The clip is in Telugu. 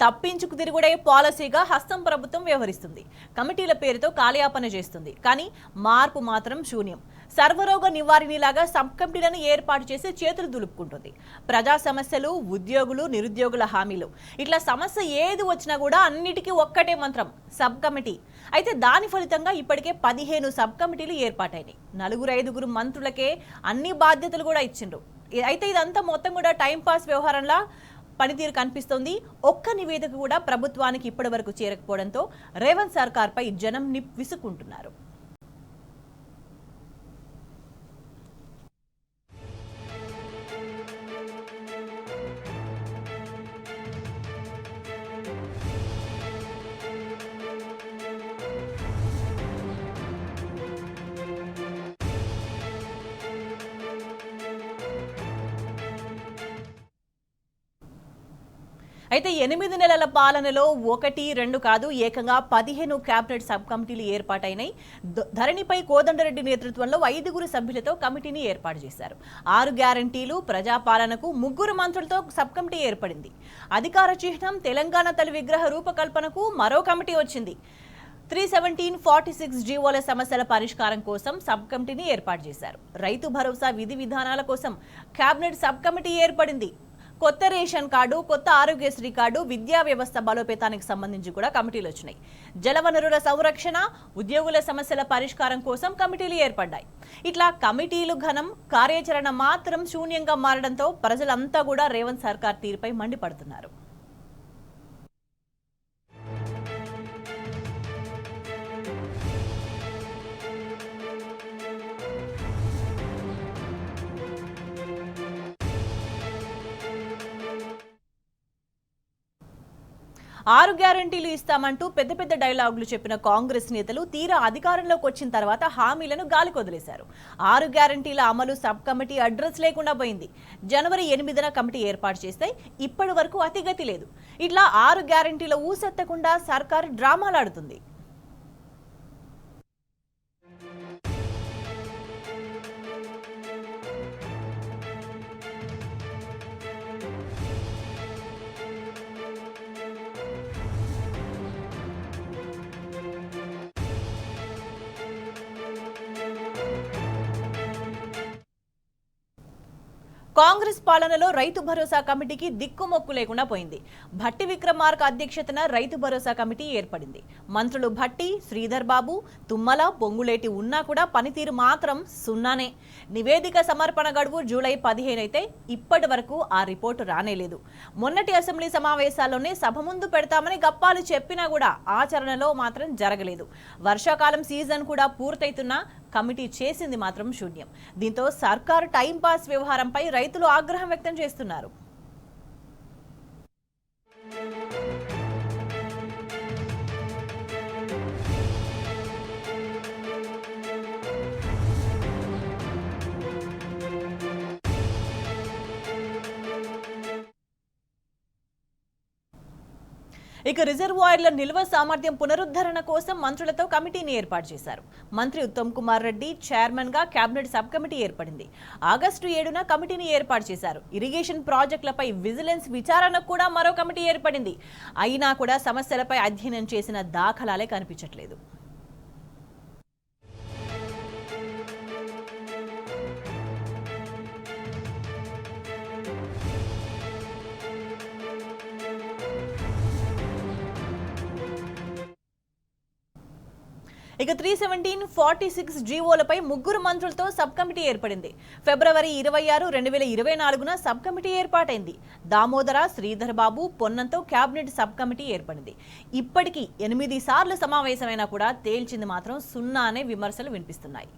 తప్పించుకు తిరుగుడే పాలసీగా హస్తం ప్రభుత్వం వ్యవహరిస్తుంది. కమిటీల పేరుతో కాలయాపన చేస్తుంది. కానీ మార్పు మాత్రం శూన్యం. సర్వరోగ నివారణలాగా సబ్ కమిటీలను ఏర్పాటు చేసి చేతులు దులుపుకుంటుంది. ప్రజా సమస్యలు, ఉద్యోగులు, నిరుద్యోగుల హామీలు, ఇట్లా సమస్య ఏది వచ్చినా కూడా అన్నిటికీ ఒక్కటే మంత్రం, సబ్ కమిటీ. అయితే దాని ఫలితంగా ఇప్పటికే 15 సబ్ కమిటీలు ఏర్పాటైనాయి. 4-5 మంత్రులకే అన్ని బాధ్యతలు కూడా ఇచ్చిండ్రు. అయితే ఇదంతా మొత్తం కూడా టైంపాస్ వ్యవహారంలా పనితీరు కనిపిస్తోంది. ఒక్క నివేదిక కూడా ప్రభుత్వానికి ఇప్పటి వరకు చేరకపోవడంతో రేవంత్ సర్కార్పై జనం విసుక్కుంటున్నారు. అయితే 8 నెలల పాలనలో 1-2 కాదు, ఏకంగా 15 కేబినెట్ సబ్ కమిటీలు ఏర్పాటైనాయి. ధరణిపై కోదండరెడ్డి నేతృత్వంలో 5 సభ్యులతో కమిటీని ఏర్పాటు చేశారు. 6 గ్యారంటీలు, ప్రజాపాలనకు 3 మంత్రులతో సబ్ కమిటీ ఏర్పడింది. అధికార చిహ్నం తెలంగాణ తల్లి విగ్రహ రూపకల్పనకు మరో కమిటీ వచ్చింది. 317-46 జీవోల సమస్యల పరిష్కారం కోసం సబ్ కమిటీని ఏర్పాటు చేశారు. రైతు భరోసా విధి విధానాల కోసం కేబినెట్ సబ్ కమిటీ ఏర్పడింది. కొత్త రేషన్ కార్డు, కొత్త ఆరోగ్యశ్రీ కార్డు, విద్యా వ్యవస్థ బలోపేతానికి సంబంధించి కూడా కమిటీలు వచ్చినాయి. జలవనరుల సంరక్షణ, ఉద్యోగుల సమస్యల పరిష్కారం కోసం కమిటీలు ఏర్పడ్డాయి. ఇట్లా కమిటీలు ఘనం, కార్యాచరణ మాత్రం శూన్యంగా మారడంతో ప్రజలంతా కూడా రేవంత్ సర్కార్ తీరుపై మండిపడుతున్నారు. ఆరు గ్యారంటీలు ఇస్తామంటూ పెద్ద పెద్ద డైలాగులు చెప్పిన కాంగ్రెస్ నేతలు తీరా అధికారంలోకి వచ్చిన తర్వాత హామీలను గాలికొదిలేశారు. 6 గ్యారంటీల అమలు సబ్ కమిటీ అడ్రస్ లేకుండా పోయింది. జనవరి 8న కమిటీ ఏర్పాటు చేస్తే ఇప్పటి వరకు అతిగతి లేదు. ఇట్లా 6 గ్యారంటీల ఊసెత్తకుండా సర్కారు డ్రామాలాడుతుంది. కాంగ్రెస్ పాలనలో రైతు భరోసా కమిటీకి దిక్కుమొక్కు లేకుండా పోయింది. భట్టి విక్రమార్క అధ్యక్షతన రైతు భరోసా కమిటీ ఏర్పడింది. మంత్రులు భట్టి, శ్రీధర్ బాబు, తుమ్మల, పొంగులేటి ఉన్నా కూడా పనితీరు మాత్రం సున్నానే. నివేదిక సమర్పణ గడువు జూలై 15 అయితే ఇప్పటి వరకు ఆ రిపోర్టు రానేలేదు. మొన్నటి అసెంబ్లీ సమావేశాల్లోనే సభ ముందు పెడతామని గప్పాలు చెప్పినా కూడా ఆచరణలో మాత్రం జరగలేదు. వర్షాకాలం సీజన్ కూడా పూర్తయితున్నా కమిటీ చేసింది మాత్రం శూన్యం. దీంతో సర్కారు టైంపాస్ వ్యవహారంపై రైతులు ఆగ్రహం వ్యక్తం చేస్తున్నారు. ఇక రిజర్వాయర్ల నిల్వ సామర్థ్యం పునరుద్ధరణ కోసం మంత్రులతో కమిటీని ఏర్పాటు చేశారు. మంత్రి ఉత్తమ్ కుమార్ రెడ్డి చైర్మన్ గా కేబినెట్ సబ్ కమిటీ ఏర్పడింది. ఆగస్టు 7న కమిటీని ఏర్పాటు చేశారు. ఇరిగేషన్ ప్రాజెక్టులపై విజిలెన్స్ విచారణకు కూడా మరో కమిటీ ఏర్పడింది. అయినా కూడా సమస్యలపై అధ్యయనం చేసిన దాఖలాలే కనిపించట్లేదు. ఇక 317-46 జీవోలపై 3 మంత్రులతో సబ్ కమిటీ ఏర్పడింది. ఫిబ్రవరి 26, 2024న సబ్ కమిటీ ఏర్పాటైంది. Damodara, Sridhar Babu, పొన్నంతో cabinet sub committee ఏర్పడింది. ఇప్పటికీ 8 సార్లు సమావేశమైనా కూడా తేల్చింది మాత్రం సున్నా అనే విమర్శలు వినిపిస్తున్నాయి.